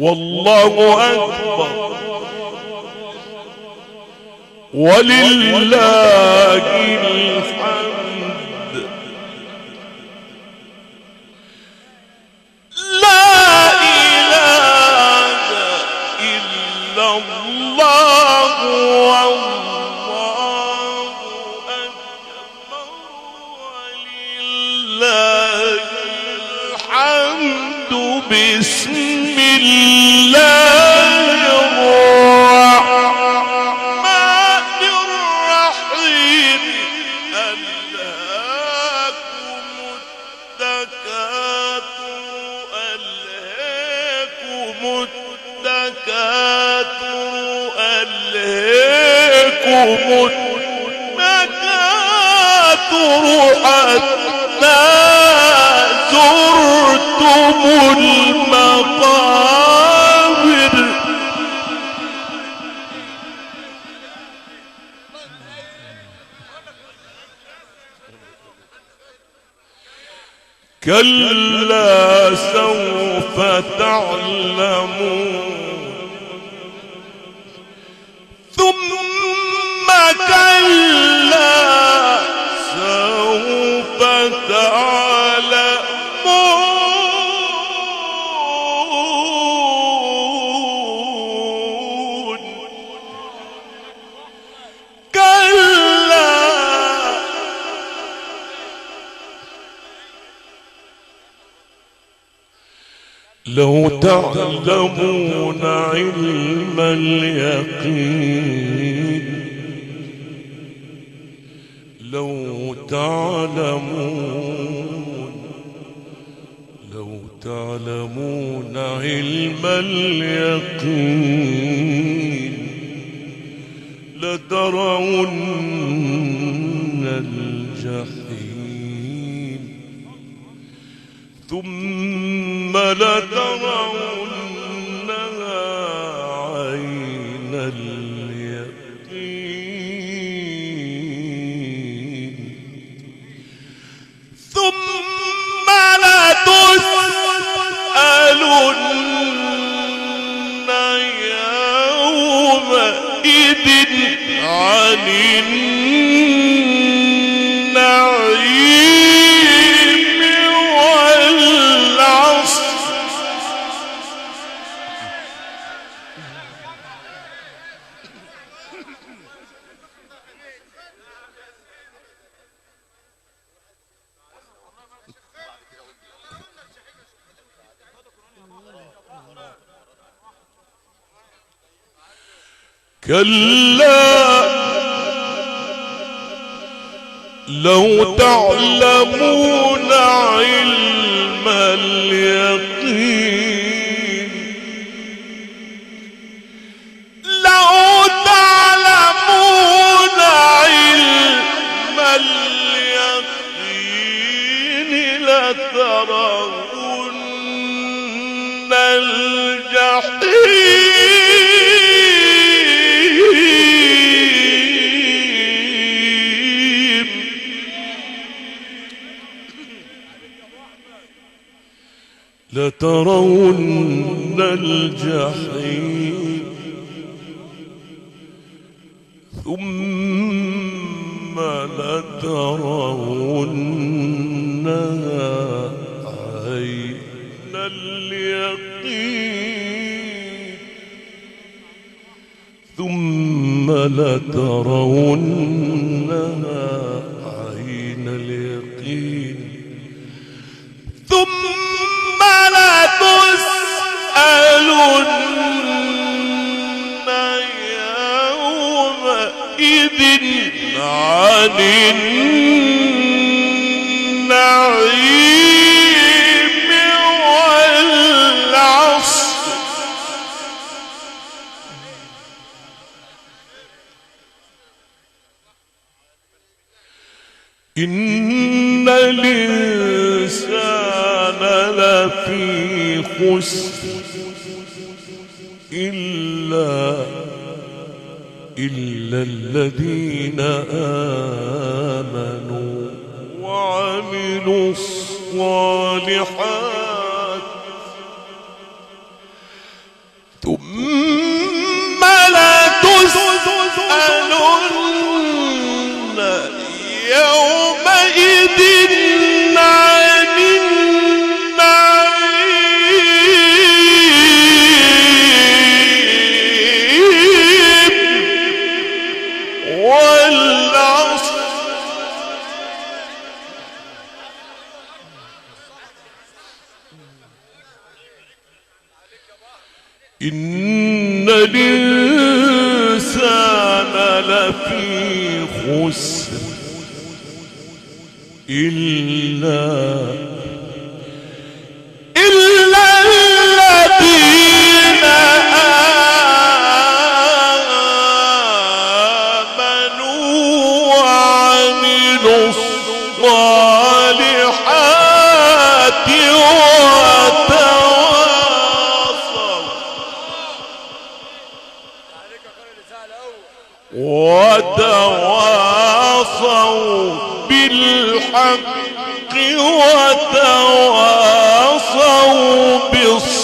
والله أكبر ولله الحمد. لا إله إلا الله والله أكبر ولله الحمد. بسم الله الرحمن الرحيم. ألهاكم التكاثر ألهاكم التكاثر ألهاكم التكاثر حتى زرتم المقابر. كلا سوف تعلمون ثم كلا سوف تعلمون. كلا لو تعلمون علم اليقين لو تعلمون علم اليقين لترون الجحيم ثم لترونها عين اليقين ثم لتسألن يومئذ عن النعيم والعصر. كلا لو تعلمون علم اليقين لو تعلمون علم اليقين لترون الجحيم لترون الجحيم ثم لترونها عين اليقين ثم لترونها عين اليقين ثم لتسألن يومئذ عن النعيم والعصر. إن الإنسان لفي خسر إلا الذين آمنوا وعملوا الصالحات والعصر إن الإنسان لفي خسر إلا الذين آمنوا وعملوا الصالحات وتواصوا بالحق وتواصوا بالصبر